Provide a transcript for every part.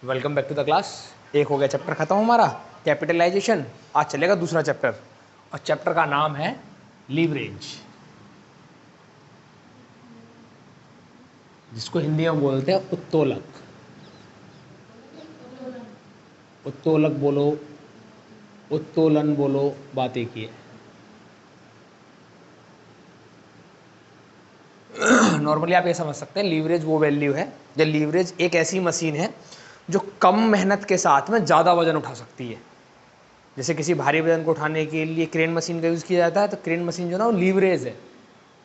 Welcome back to the class. एक हो गया चैप्टर खत्म हमारा कैपिटलाइजेशन। आज चलेगा दूसरा चैप्टर और चैप्टर का नाम है लीवरेज, जिसको हिंदी में बोलते हैं उत्तोलक। उत्तोलक बोलो, उत्तोलन बोलो, बात एक ही है। नॉर्मली आप ये समझ सकते हैं लीवरेज वो वैल्यू है जब लीवरेज एक ऐसी मशीन है जो कम मेहनत के साथ में ज़्यादा वजन उठा सकती है। जैसे किसी भारी वजन को उठाने के लिए क्रेन मशीन का यूज़ किया जाता है, तो क्रेन मशीन जो ना वो लीवरेज है,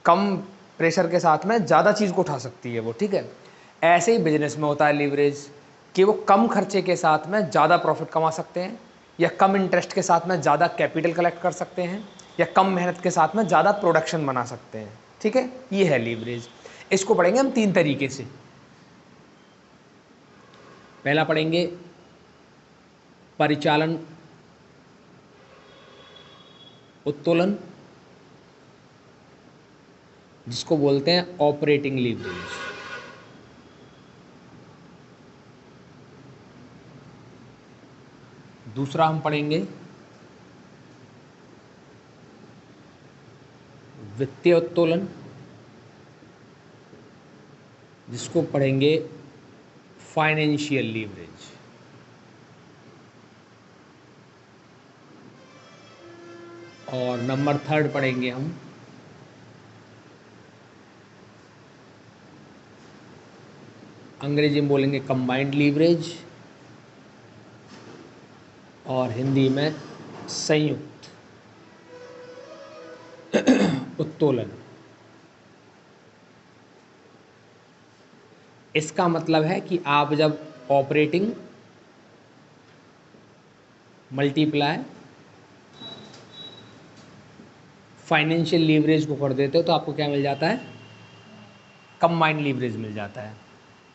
कम प्रेशर के साथ में ज़्यादा चीज़ को उठा सकती है वो, ठीक है। ऐसे ही बिजनेस में होता है लीवरेज कि वो कम खर्चे के साथ में ज़्यादा प्रॉफिट कमा सकते हैं, या कम इंटरेस्ट के साथ में ज़्यादा कैपिटल कलेक्ट कर सकते हैं, या कम मेहनत के साथ में ज़्यादा प्रोडक्शन बना सकते हैं, ठीक है। ये है लीवरेज। इसको पढ़ेंगे हम तीन तरीके से। पहला पढ़ेंगे परिचालन उत्तोलन, जिसको बोलते हैं ऑपरेटिंग लीवरेज। दूसरा हम पढ़ेंगे वित्तीय उत्तोलन, जिसको पढ़ेंगे फाइनेंशियल लीवरेज। और नंबर थर्ड पढ़ेंगे हम अंग्रेजी में बोलेंगे कंबाइंड लीवरेज और हिंदी में संयुक्त उत्तोलन। इसका मतलब है कि आप जब ऑपरेटिंग मल्टीप्लाई फाइनेंशियल लीवरेज को कर देते हो तो आपको क्या मिल जाता है? कंबाइंड लीवरेज मिल जाता है।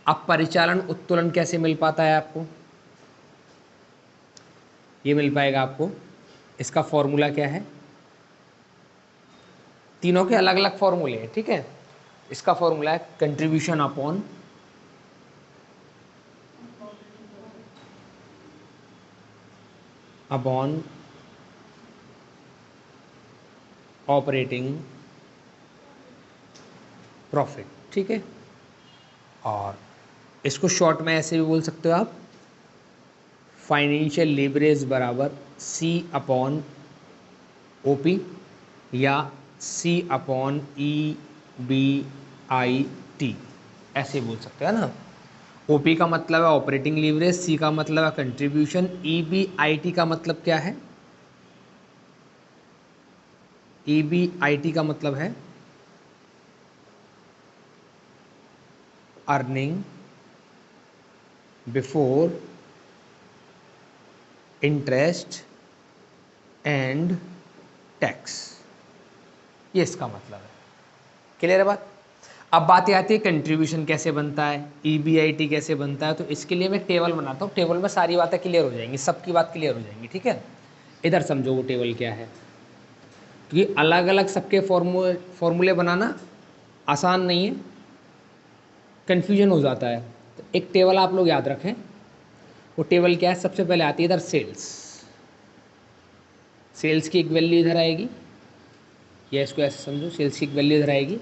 अब परिचालन उत्तोलन कैसे मिल पाता है आपको? ये मिल पाएगा आपको, इसका फॉर्मूला क्या है? तीनों के अलग अलग फॉर्मूले हैं, ठीक है। इसका फॉर्मूला है कंट्रीब्यूशन अपॉन ऑपरेटिंग प्रॉफिट, ठीक है। और इसको शॉर्ट में ऐसे भी बोल सकते हो आप, फाइनेंशियल लीवरेज बराबर C अपॉन OP या C अपॉन EBIT, ऐसे बोल सकते हैं ना। OP का मतलब है ऑपरेटिंग लीवरेज, C का मतलब है कंट्रीब्यूशन, EBIT का मतलब क्या है? EBIT का मतलब है earning before interest and tax. ये इसका मतलब है। क्लियर है बात? अब बात आती है कंट्रीब्यूशन कैसे बनता है, EBIT कैसे बनता है। तो इसके लिए मैं टेबल बनाता हूँ, टेबल में सारी बातें क्लियर हो जाएंगी, सबकी बात क्लियर हो जाएंगी, ठीक है। इधर समझो वो टेबल क्या है, क्योंकि अलग अलग सबके फॉर्मूले बनाना आसान नहीं है, कन्फ्यूजन हो जाता है। तो एक टेबल आप लोग याद रखें। वो टेबल क्या है? सबसे पहले आती है इधर सेल्स। सेल्स की एक वैल्यू इधर आएगी, या इसको ऐसे समझो, सेल्स की एक वैल्यू इधर आएगी।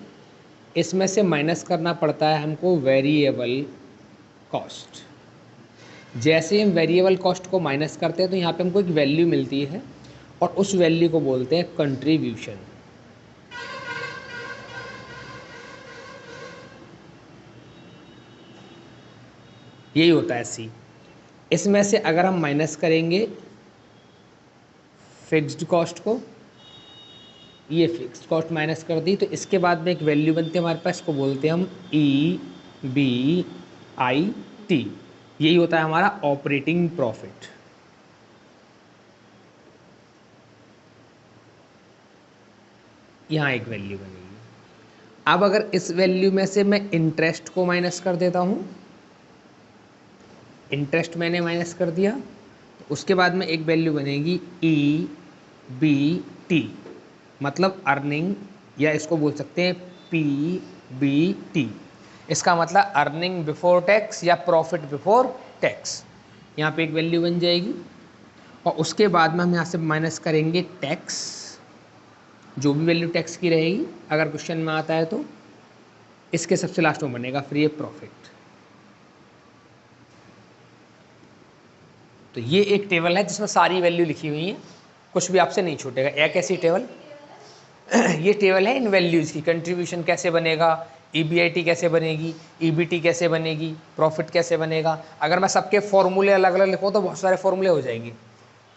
इसमें से माइनस करना पड़ता है हमको वेरिएबल कॉस्ट। जैसे हम वेरिएबल कॉस्ट को माइनस करते हैं तो यहाँ पे हमको एक वैल्यू मिलती है, और उस वैल्यू को बोलते हैं कंट्रीब्यूशन। यही होता है C। इसमें से अगर हम माइनस करेंगे फिक्स्ड कॉस्ट को, ये फिक्स्ड कॉस्ट माइनस कर दी, तो इसके बाद में एक वैल्यू बनती है हमारे पास, इसको बोलते हैं हम EBIT। यही होता है हमारा ऑपरेटिंग प्रॉफिट। यहाँ एक वैल्यू बनेगी। अब अगर इस वैल्यू में से मैं इंटरेस्ट को माइनस कर देता हूँ, इंटरेस्ट मैंने माइनस कर दिया, तो उसके बाद में एक वैल्यू बनेगी EBT, मतलब अर्निंग, या इसको बोल सकते हैं PBT। इसका मतलब अर्निंग बिफोर टैक्स या प्रॉफिट बिफोर टैक्स। यहाँ पे एक वैल्यू बन जाएगी, और उसके बाद में हम यहाँ से माइनस करेंगे टैक्स, जो भी वैल्यू टैक्स की रहेगी अगर क्वेश्चन में आता है तो। इसके सबसे लास्ट में बनेगा फ्री प्रॉफिट। तो ये एक टेबल है जिसमें सारी वैल्यू लिखी हुई है, कुछ भी आपसे नहीं छूटेगा। एक ऐसी टेबल ये टेबल है इन वैल्यूज़ की, कंट्रीब्यूशन कैसे बनेगा, ईबीआईटी कैसे बनेगी, ईबीटी कैसे बनेगी, प्रॉफिट कैसे बनेगा। अगर मैं सबके फॉर्मूले अलग अलग लिखूँ तो बहुत सारे फॉर्मूले हो जाएंगे,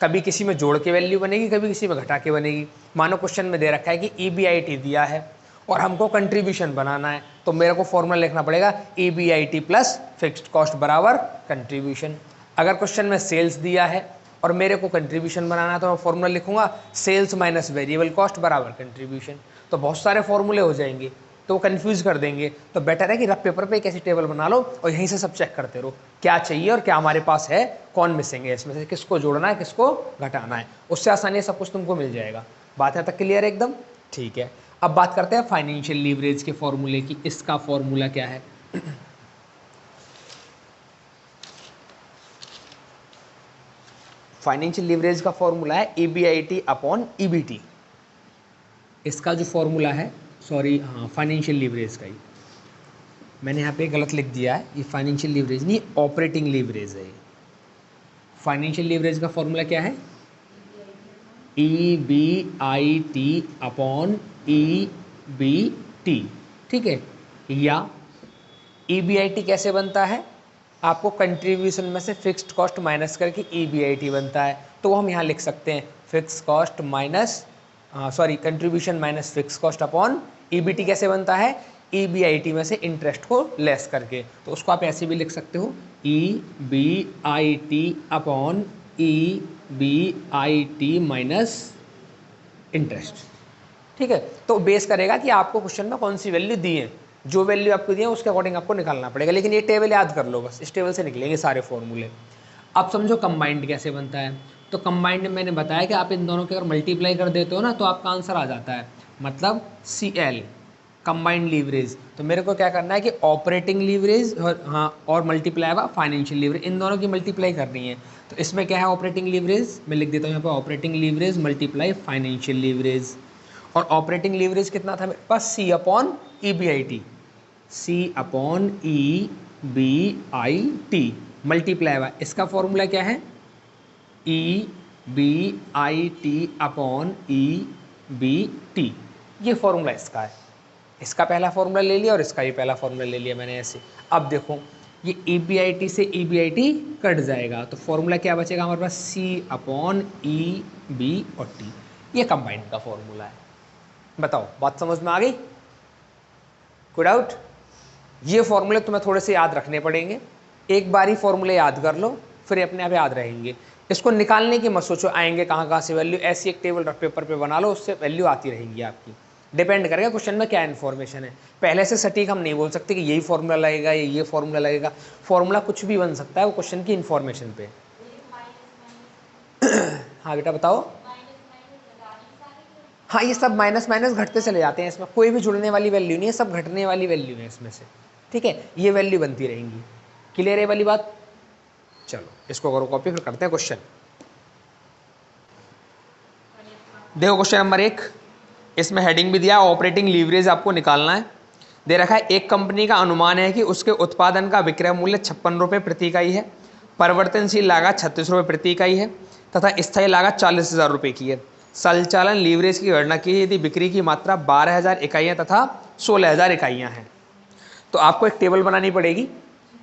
कभी किसी में जोड़ के वैल्यू बनेगी, कभी किसी में घटा के बनेगी। मानो क्वेश्चन में दे रखा है कि ईबीआईटी दिया है और हमको कंट्रीब्यूशन बनाना है, तो मेरे को फॉर्मूला लिखना पड़ेगा ईबीआईटी प्लस फिक्स्ड कॉस्ट बराबर कंट्रीब्यूशन। अगर क्वेश्चन में सेल्स दिया है और मेरे को कंट्रीब्यूशन बनाना है तो मैं फॉर्मूला लिखूंगा सेल्स माइनस वेरिएबल कॉस्ट बराबर कंट्रीब्यूशन। तो बहुत सारे फॉर्मूले हो जाएंगे, तो वो कन्फ्यूज़ कर देंगे। तो बेटर है कि रफ पेपर पे एक ऐसी टेबल बना लो और यहीं से सब चेक करते रहो क्या चाहिए और क्या हमारे पास है, कौन मिसिंग है इसमें से, किसको जोड़ना है किसको घटाना है। उससे आसानी सब कुछ तुमको मिल जाएगा। बात यहाँ तक क्लियर है एकदम? ठीक है। अब बात करते हैं फाइनेंशियल लीवरेज के फॉर्मूले की। इसका फॉर्मूला क्या है? फाइनेंशियल लीवरेज का फॉर्मूला है ईबीआईटी अपॉन ईबीटी। इसका जो फॉर्मूला है, सॉरी हाँ, फाइनेंशियल लीवरेज का ही मैंने यहाँ पे गलत लिख दिया है। ये फाइनेंशियल लीवरेज नहीं, ऑपरेटिंग लीवरेज है। फाइनेंशियल लीवरेज का फॉर्मूला क्या है? EBIT upon EBT. ठीक है। या ईबीआईटी कैसे बनता है? आपको कंट्रीब्यूशन में से फिक्स्ड कॉस्ट माइनस करके ईबीआईटी बनता है, तो वो हम यहाँ लिख सकते हैं fix cost minus contribution minus fix cost upon EBT. कैसे बनता है? ईबीआईटी में से इंटरेस्ट को लेस करके। तो उसको आप ऐसे भी लिख सकते हो EBIT upon EBIT minus interest. ठीक है। तो बेस करेगा कि आपको क्वेश्चन में कौन सी वैल्यू दी है, जो वैल्यू आपको दी है उसके अकॉर्डिंग आपको निकालना पड़ेगा। लेकिन ये टेबल याद कर लो बस, इस टेबल से निकलेंगे सारे फॉर्मूले। अब समझो कंबाइंड कैसे बनता है। तो कंबाइंड में मैंने बताया कि आप इन दोनों के अगर मल्टीप्लाई कर देते हो ना तो आपका आंसर आ जाता है, मतलब CL कंबाइंड लीवरेज। तो मेरे को क्या करना है कि ऑपरेटिंग लीवरेज और मल्टीप्लाई हुआ फाइनेंशियल लीवरेज, इन दोनों की मल्टीप्लाई करनी है। तो इसमें क्या है ऑपरेटिंग लीवरेज, मैं लिख देता हूँ यहाँ पर operating leverage multiply financial leverage. और ऑपरेटिंग लीवरेज कितना था मेरे पास? C upon EBIT, C upon EBIT multiply हुआ। इसका फॉर्मूला क्या है? EBIT upon EBT। ये फॉर्मूला इसका है। इसका पहला फॉर्मूला ले लिया और इसका भी पहला फॉर्मूला ले लिया मैंने ऐसे। अब देखो ये EBIT से EBIT कट जाएगा, तो फॉर्मूला क्या बचेगा हमारे पास? C अपॉन EB और T। ये कंबाइंड का फॉर्मूला है। बताओ बात समझ में आ गई? कोई डाउट? ये फॉर्मूले तुम्हें थोड़े से याद रखने पड़ेंगे। एक बार ही फॉर्मूले याद कर लो, फिर अपने आप याद रहेंगे। इसको निकालने की मत सोचो आएंगे कहाँ से वैल्यू। ऐसी एक टेबल रफ पेपर पे बना लो, उससे वैल्यू आती रहेंगी आपकी। डिपेंड करेगा क्वेश्चन में क्या इन्फॉर्मेशन है। पहले से सटीक हम नहीं बोल सकते कि यही फॉर्मूला लगेगा या ये फॉर्मूला लगेगा। फॉर्मूला कुछ भी बन सकता है वो क्वेश्चन की इन्फॉर्मेशन पे। हाँ बेटा बताओ। हाँ ये सब माइनस माइनस घटते चले जाते हैं, इसमें कोई भी जुड़ने वाली वैल्यू नहीं है, सब घटने वाली वैल्यू है इसमें से। ठीक है, ये वैल्यू बनती रहेंगी। क्लियर है वाली बात? चलो इसको करो कॉपी, फिर करते हैं क्वेश्चन। देखो क्वेश्चन नंबर 1, इसमें हेडिंग भी दिया ऑपरेटिंग लीवरेज आपको निकालना है। दे रखा है एक कंपनी का अनुमान है कि उसके उत्पादन का विक्रय मूल्य 56 रुपये प्रति इकाई है, परिवर्तनशील लागत 36 रुपये प्रति इकाई है तथा स्थायी लागत 40,000 रुपये की है। संचालन लीवरेज की गणना की यदि बिक्री की मात्रा 12,000 इकाइयाँ तथा 16,000 इकाइयाँ हैं। तो आपको एक टेबल बनानी पड़ेगी,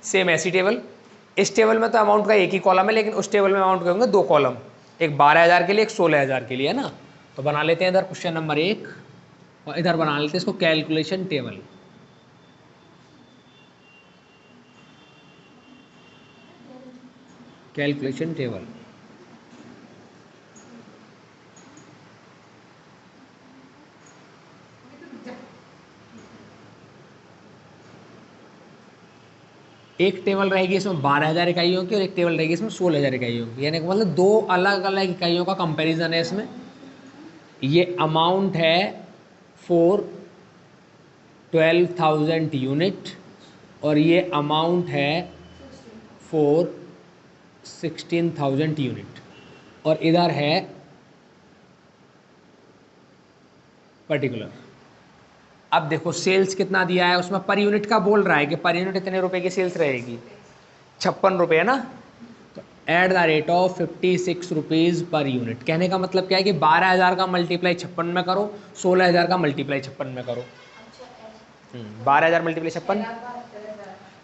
सेम ऐसी टेबल। इस टेबल में तो अमाउंट का एक ही कॉलम है, लेकिन उस टेबल में अमाउंट के होंगे 2 कॉलम, एक 12,000 के लिए, एक 16,000 के लिए, है ना। तो बना लेते हैं इधर क्वेश्चन नंबर 1 और इधर बना लेते हैं इसको कैलकुलेशन टेबल। कैलकुलेशन टेबल एक टेबल रहेगी इसमें 12,000 इकाइयों की और एक टेबल रहेगी इसमें 16,000 इकाइयों की, यानी मतलब 2 अलग अलग इकाइयों का कंपैरिजन है इसमें। ये अमाउंट है फॉर 12,000 यूनिट और ये अमाउंट है फॉर 16,000 यूनिट, और इधर है पर्टिकुलर। अब देखो सेल्स कितना दिया है, उसमें पर यूनिट का बोल रहा है कि पर यूनिट इतने रुपए की सेल्स रहेगी, 56 रुपये है ना। तो at the rate of 56 rupees per unit, कहने का मतलब क्या है कि 12,000 का मल्टीप्लाई 56 में करो, 16,000 का मल्टीप्लाई 56 में करो। 12,000 मल्टीप्लाई 56,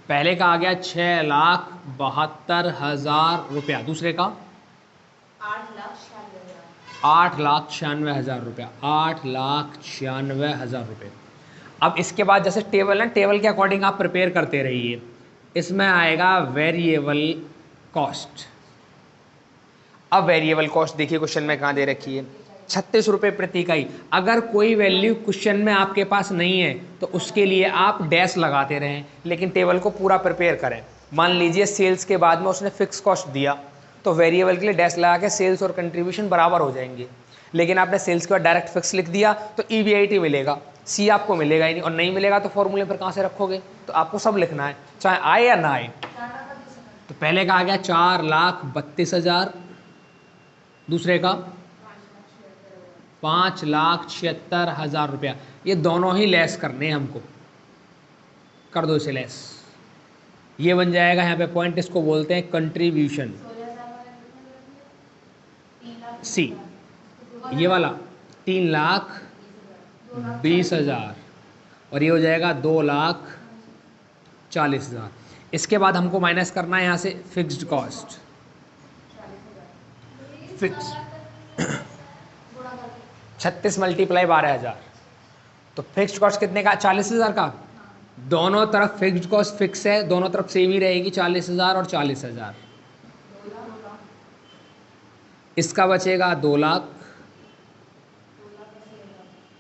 पहले का आ गया 6,72,000 रुपया, दूसरे का 8,96,000 रुपया, 8,96,000 रुपये। अब इसके बाद जैसे टेबल है, टेबल के अकॉर्डिंग आप प्रिपेयर करते रहिए। इसमें आएगा वेरिएबल कॉस्ट। अब वेरिएबल कॉस्ट देखिए क्वेश्चन में कहाँ दे रखी है, 36 रुपये प्रति इकाई। अगर कोई वैल्यू क्वेश्चन में आपके पास नहीं है तो उसके लिए आप डैश लगाते रहें, लेकिन टेबल को पूरा प्रिपेयर करें। मान लीजिए सेल्स के बाद में उसने फिक्स कॉस्ट दिया, तो वेरिएबल के लिए डैश लगा के सेल्स और कंट्रीब्यूशन बराबर हो जाएंगे। लेकिन आपने सेल्स के बाद डायरेक्ट फिक्स लिख दिया तो EBIT मिलेगा, सी आपको मिलेगा ही नहीं, और नहीं मिलेगा तो फॉर्मूले पर कहाँ से रखोगे। तो आपको सब लिखना है, चाहे आए या ना आए। तो पहले का आ गया 4,32,000, दूसरे का 5,76,000 रुपया। ये दोनों ही लेस करने हैं हमको, कर दो इसे लेस। ये बन जाएगा यहाँ पे पॉइंट, इसको बोलते हैं कंट्रीब्यूशन, सी। ये वाला 3,20,000 और ये हो जाएगा 2,40,000। इसके बाद हमको माइनस करना है यहाँ से फिक्स्ड कॉस्ट, फिक्स 36 मल्टीप्लाई 12,000, तो फिक्स्ड कॉस्ट कितने का, 40,000 का। दोनों तरफ फिक्स्ड कॉस्ट फिक्स है, दोनों तरफ सेम ही रहेगी, 40,000 और 40,000। इसका बचेगा 2 लाख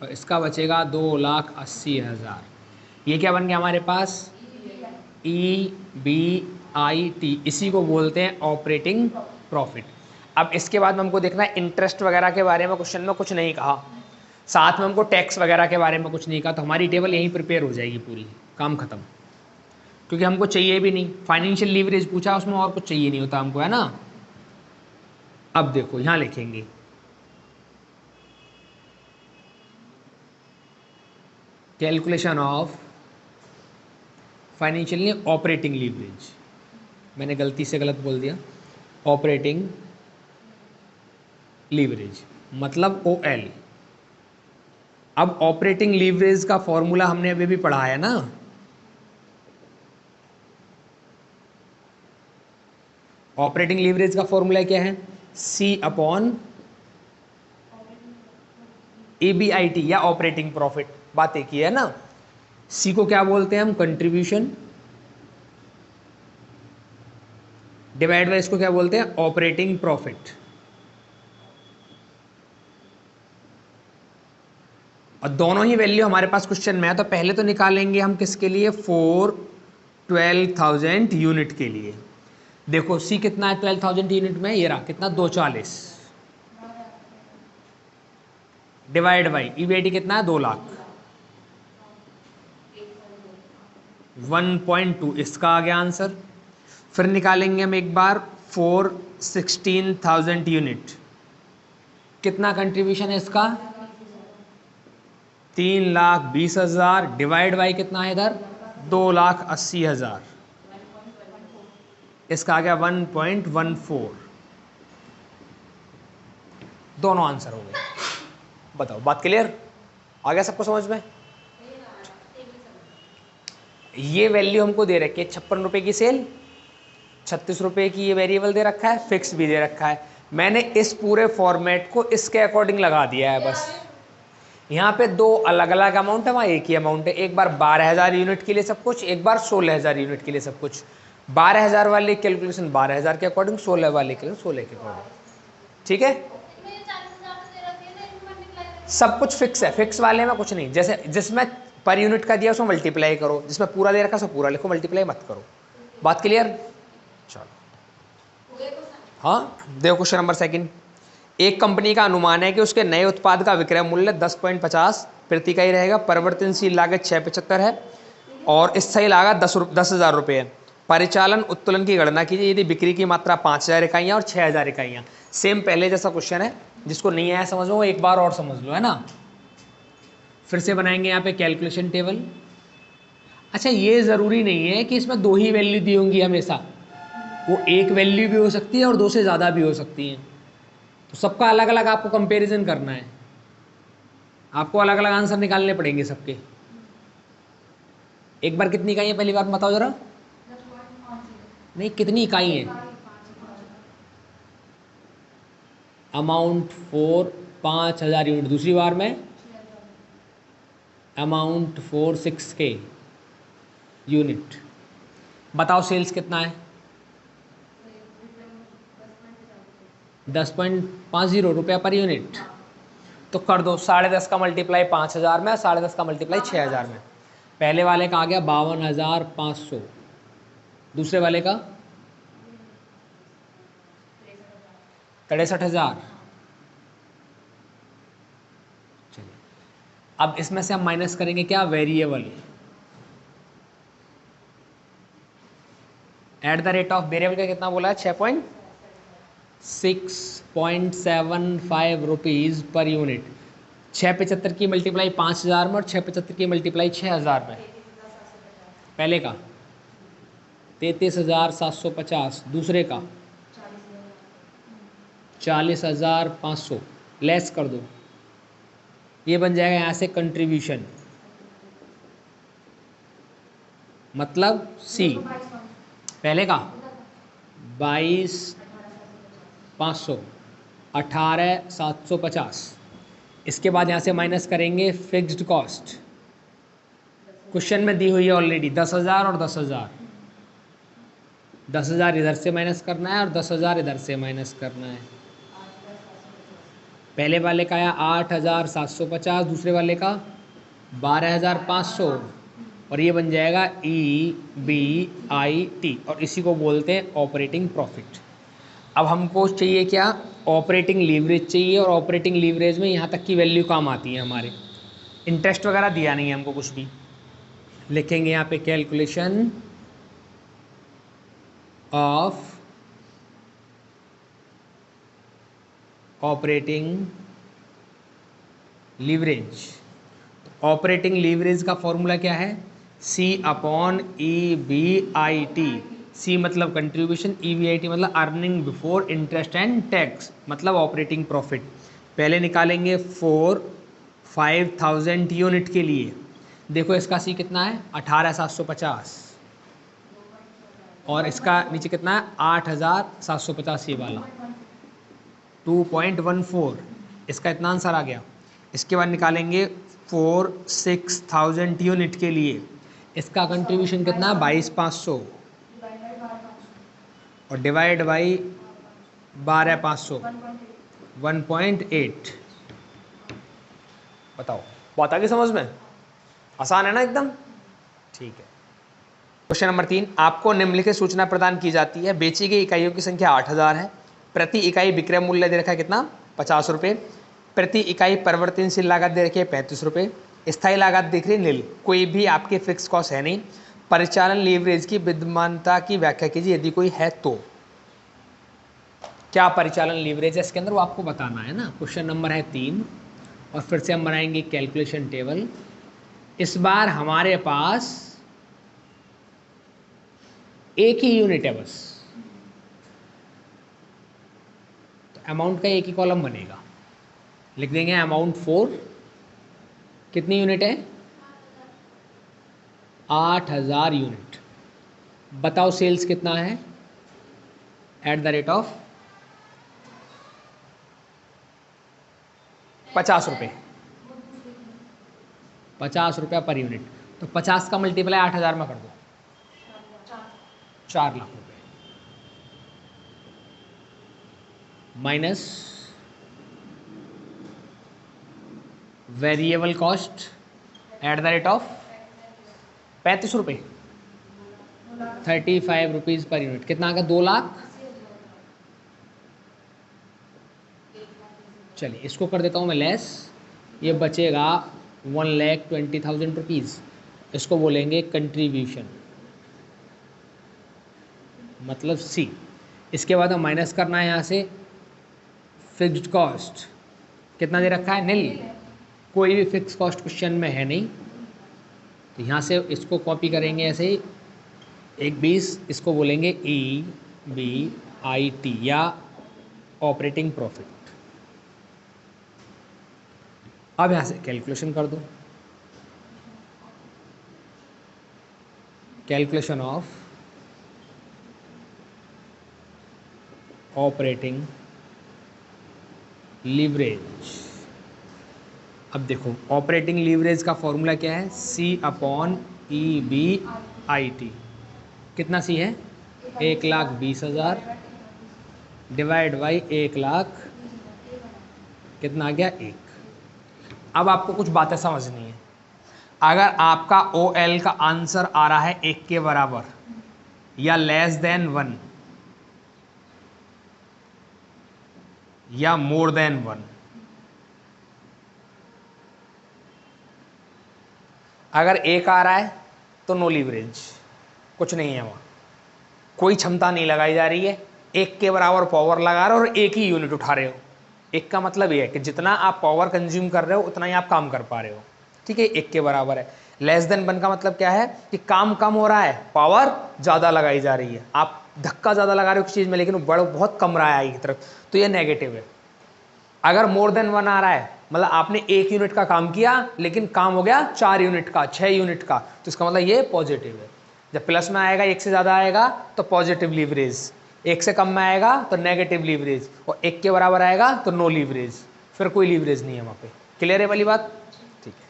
और इसका बचेगा 2,80,000। ये क्या बन गया हमारे पास, EBIT, इसी को बोलते हैं ऑपरेटिंग प्रॉफिट। अब इसके बाद में हमको देखना है इंटरेस्ट वगैरह के बारे में क्वेश्चन में कुछ नहीं कहा, साथ में हमको टैक्स वगैरह के बारे में कुछ नहीं कहा, तो हमारी टेबल यहीं प्रिपेयर हो जाएगी पूरी, काम खत्म। क्योंकि हमको चाहिए भी नहीं, फाइनेंशियल लीवरेज पूछा उसमें और कुछ चाहिए नहीं होता हमको, है ना। अब देखो यहाँ लिखेंगे calculation of financial operating leverage, मैंने गलती से गलत बोल दिया, ऑपरेटिंग लीवरेज मतलब OL। अब ऑपरेटिंग लीवरेज का फॉर्मूला हमने अभी भी पढ़ा है ना, ऑपरेटिंग लीवरेज का फॉर्मूला क्या है, C/EBIT या ऑपरेटिंग प्रॉफिट, बात एक ही है ना। C को क्या बोलते हैं हम, कंट्रीब्यूशन, डिवाइड बाय इसको क्या बोलते हैं, ऑपरेटिंग प्रॉफिट। और दोनों ही वैल्यू हमारे पास क्वेश्चन में है, तो पहले तो निकालेंगे हम किसके लिए, 12,000 यूनिट के लिए। देखो सी कितना है 12,000 यूनिट में, ये रहा कितना, 240, डिवाइड बाई EBIT कितना है, 2 लाख, 1.2, इसका आ गया आंसर। फिर निकालेंगे हम एक बार 16,000 यूनिट, कितना कंट्रीब्यूशन है इसका, 3,20,000, डिवाइड बाई कितना है इधर, 2,80,000, इसका आ गया 1.14। दोनों आंसर हो गए। बताओ बात क्लियर, आ गया सबको समझ में। ये वैल्यू हमको दे रखी है, 56 रुपए की सेल, 36 रुपए की ये वेरिएबल दे रखा है, फिक्स भी दे रखा है। मैंने इस पूरे फॉर्मेट को इसके अकॉर्डिंग लगा दिया है बस। यहाँ पे 2 अलग अलग अमाउंट है, वहाँ एक ही अमाउंट है, एक बार 12,000 यूनिट के लिए सब कुछ, एक बार 16,000 यूनिट के लिए सब कुछ। 12,000 वाले कैलकुलेशन 12,000 के अकॉर्डिंग, 16 वाले के लिए 16 के अकॉर्डिंग, ठीक है। सब कुछ फिक्स है, फिक्स वाले में कुछ नहीं, जैसे जिसमें पर यूनिट का दिया उसमें मल्टीप्लाई करो, जिसमें पूरा दे रखा उसमें पूरा लिखो, मल्टीप्लाई मत करो। बात क्लियर, चलो। हाँ देखो क्वेश्चन नंबर 2, एक कंपनी का अनुमान है कि उसके नए उत्पाद का विक्रय मूल्य 10.50 प्रति इकाई रहेगा, परिवर्तनशील लागत 675 है और स्थायी लागत 10,000 रुपये है। परिचालन उत्तोलन की गणना कीजिए यदि बिक्री की मात्रा 5000 इकाइयाँ और 6000 इकाइयाँ। सेम पहले जैसा क्वेश्चन है, जिसको नहीं आया समझ लो एक बार और समझ लो, है ना। फिर से बनाएंगे यहाँ पे कैलकुलेशन टेबल। अच्छा, ये ज़रूरी नहीं है कि इसमें 2 ही वैल्यू दी होंगी हमेशा, वो एक वैल्यू भी हो सकती है और 2 से ज़्यादा भी हो सकती हैं। तो सबका अलग अलग आपको कंपैरिजन करना है, आपको अलग अलग आंसर निकालने पड़ेंगे सबके। एक बार कितनी इकाई है पहली बार बताओ जरा। नहीं, कितनी इकाई है? Amount for 5000 unit. दूसरी बार में अमाउंट फॉर 6K यूनिट। बताओ सेल्स कितना है? 10.50 रुपया पर यूनिट। तो कर दो 10.5 का मल्टीप्लाई 5000 में, 10.5 का मल्टीप्लाई 6000 में। पहले वाले का आ गया 52,500, दूसरे वाले का 63,000। चलिए, अब इसमें से हम माइनस करेंगे क्या? Variable. At the rate of variable का कितना बोला है? 6.75 रुपीज़ पर यूनिट। 675 की मल्टीप्लाई 5000 में और 675 की मल्टीप्लाई 6000 में। पहले का 33,750, दूसरे का 40,500। लेस कर दो, ये बन जाएगा यहाँ से कंट्रीब्यूशन, मतलब सी। पहले का 22,500, 18,750। इसके बाद यहाँ से माइनस करेंगे फिक्स्ड कॉस्ट। क्वेश्चन में दी हुई है ऑलरेडी 10,000 और 10,000। 10,000 इधर से माइनस करना है और 10,000 इधर से माइनस करना है। पहले वाले का आया 8,750, दूसरे वाले का 12,500, और ये बन जाएगा EBIT, और इसी को बोलते हैं ऑपरेटिंग प्रॉफिट। अब हमको चाहिए क्या? ऑपरेटिंग लीवरेज चाहिए, और ऑपरेटिंग लीवरेज में यहाँ तक की वैल्यू काम आती है हमारे। इंटरेस्ट वगैरह दिया नहीं है हमको कुछ भी। लिखेंगे यहाँ पे calculation of operating leverage. Operating leverage का फॉर्मूला क्या है? C/EBIT। C मतलब कंट्रीब्यूशन, EBIT मतलब earning before interest and tax, मतलब ऑपरेटिंग प्रॉफिट। पहले निकालेंगे 5,000 यूनिट के लिए। देखो इसका C कितना है? 18,750, और इसका नीचे कितना है? 8,750, ये वाला 2.14। इसका इतना आंसर आ गया। इसके बाद निकालेंगे 6,000 यूनिट के लिए। इसका कंट्रीब्यूशन कितना है? 22,500, और डिवाइड बाई 12,500, 1.8। बताओ, बात आ गई समझ में? आसान है ना एकदम? ठीक है। क्वेश्चन नंबर 3, आपको निम्नलिखित सूचना प्रदान की जाती है। बेची गई इकाइयों की संख्या 8,000 है। प्रति इकाई विक्रय मूल्य दे रखा है कितना? 50 रुपये। प्रति इकाई परिवर्तनशील लागत दे रखी है 35 रुपये। स्थायी लागत दिख रही है नील, कोई भी आपके फिक्स कॉस्ट है नहीं। परिचालन लीवरेज की विद्यमानता की व्याख्या कीजिए यदि कोई है तो। क्या परिचालन लीवरेज है इसके अंदर, वो आपको बताना है ना। क्वेश्चन नंबर है 3, और फिर से हम बनाएंगे कैलकुलेशन टेबल। इस बार हमारे पास एक ही यूनिट है बस, तो अमाउंट का एक ही कॉलम बनेगा। लिख देंगे अमाउंट फॉर, कितनी यूनिट है? 8,000 यूनिट। बताओ सेल्स कितना है? एट द रेट ऑफ 50 रुपये। 50 रुपया पर यूनिट। तो 50 का मल्टीप्लाई 8,000 में कर दो, 4 लाख रुपए, minus variable cost at the rate of 35 रुपये, 35 रुपीज़ पर यूनिट। कितना आ गया? 2 लाख। चलिए इसको कर देता हूँ मैं लेस, ये बचेगा 1,20,000 रुपीज़। इसको बोलेंगे कंट्रीब्यूशन। मतलब सी। इसके बाद हम माइनस करना है यहाँ से फिक्स्ड कॉस्ट, कितना दे रखा है, निल। कोई भी फिक्स कॉस्ट क्वेश्चन में है नहीं, तो यहाँ से इसको कॉपी करेंगे ऐसे ही, एक 20, इसको बोलेंगे EBIT या ऑपरेटिंग प्रॉफिट। अब यहाँ से कैलकुलेशन कर दो, कैलकुलेशन ऑफ ऑपरेटिंग लीवरेज। अब देखो ऑपरेटिंग लीवरेज का फॉर्मूला क्या है, C/EBIT। कितना सी है, 1,20,000 डिवाइड बाई 1,00,000, कितना आ गया, 1। अब आपको कुछ बातें समझनी है। अगर आपका OL का आंसर आ रहा है 1 के बराबर या लेस देन 1 या मोर देन 1, अगर 1 आ रहा है तो नो लीवरेज, कुछ नहीं है, वहाँ कोई क्षमता नहीं लगाई जा रही है। 1 के बराबर पावर लगा रहे हो और 1 ही यूनिट उठा रहे हो। 1 का मतलब ये है कि जितना आप पावर कंज्यूम कर रहे हो उतना ही आप काम कर पा रहे हो, ठीक है, 1 के बराबर है। लेस देन 1 का मतलब क्या है कि काम कम हो रहा है, पावर ज़्यादा लगाई जा रही है, आप धक्का ज़्यादा लगा रहे हो किसी चीज़ में लेकिन वो बड़ा बहुत कम रहा है आगे की तरफ, तो ये नेगेटिव है। अगर मोर देन 1 आ रहा है मतलब आपने 1 यूनिट का काम किया लेकिन काम हो गया 4 यूनिट का, 6 यूनिट का, तो इसका मतलब ये पॉजिटिव है। जब प्लस में आएगा 1 से ज़्यादा आएगा तो पॉजिटिव लीवरेज, 1 से कम में आएगा तो नेगेटिव लीवरेज, और 1 के बराबर आएगा तो नो लीवरेज, फिर कोई लीवरेज नहीं है वहाँ पे। क्लियर है वाली बात, ठीक है।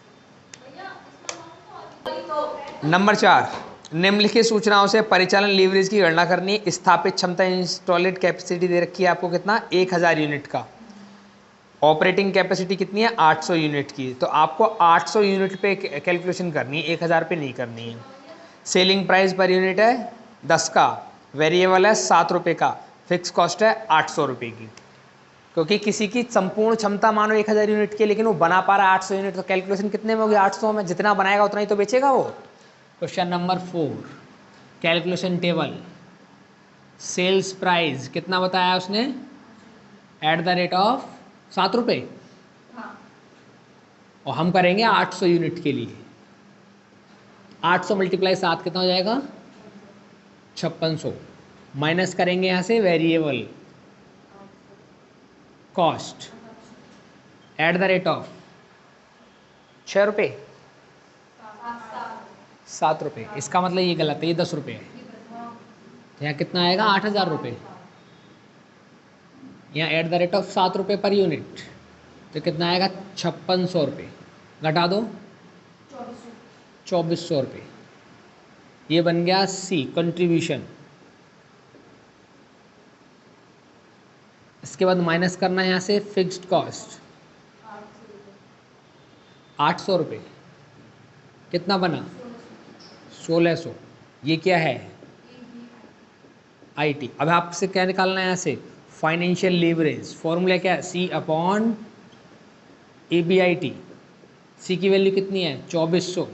नंबर 4, निम्नलिखित सूचनाओं से परिचालन लीवरेज की गणना करनी है। स्थापित क्षमता इंस्टॉलेड कैपेसिटी दे रखी है आपको कितना, 1000 यूनिट का। ऑपरेटिंग कैपेसिटी कितनी है, 800 यूनिट की, तो आपको 800 यूनिट पे कैलकुलेशन करनी है, 1000 पे नहीं करनी है। सेलिंग प्राइस पर यूनिट है 10 का, वेरिएबल है 7 रुपये का, फिक्स कॉस्ट है 800 रुपये की। क्योंकि किसी की संपूर्ण क्षमता मानो 1000 यूनिट की, लेकिन वो बना पा रहा है 800 यूनिट, तो कैलकुलेशन कितने में होगी, 800 में, जितना बनाएगा उतना ही तो बेचेगा वो। Question number 4, calculation table. Sales price कितना बताया उसने, एट द रेट ऑफ 7 रुपये, और हम करेंगे 800 यूनिट के लिए। 800 मल्टीप्लाई 7 कितना हो जाएगा, 5600। माइनस करेंगे यहाँ से variable cost at the rate of 6 रुपये, 7 रुपये, इसका मतलब ये गलत है, ये 10 रुपये है। तो यहाँ कितना आएगा, 8000 रुपये। यहाँ एट द रेट ऑफ 7 रुपये पर यूनिट, तो कितना आएगा, 5600 रुपये। घटा दो 2400 रुपये। ये बन गया सी, कंट्रीब्यूशन। इसके बाद माइनस करना है यहाँ से फिक्स्ड कॉस्ट 800 रुपये, कितना बना, 1600। ये क्या है, IT। अब आपसे क्या निकालना है यहाँ से, फाइनेंशियल लीवरेज। फॉर्मूला क्या है, C/EBIT। सी की वैल्यू कितनी है, 2400,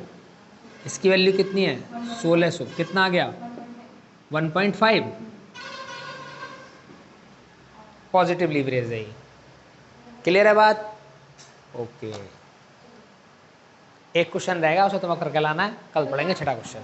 इसकी वैल्यू कितनी है, 1600, कितना आ गया, 1.5। पॉजिटिव लीवरेज है ये। क्लियर है बात, ओके। एक क्वेश्चन रहेगा, उसे तुम्हें करके लाना है, कल पढ़ेंगे छठा क्वेश्चन।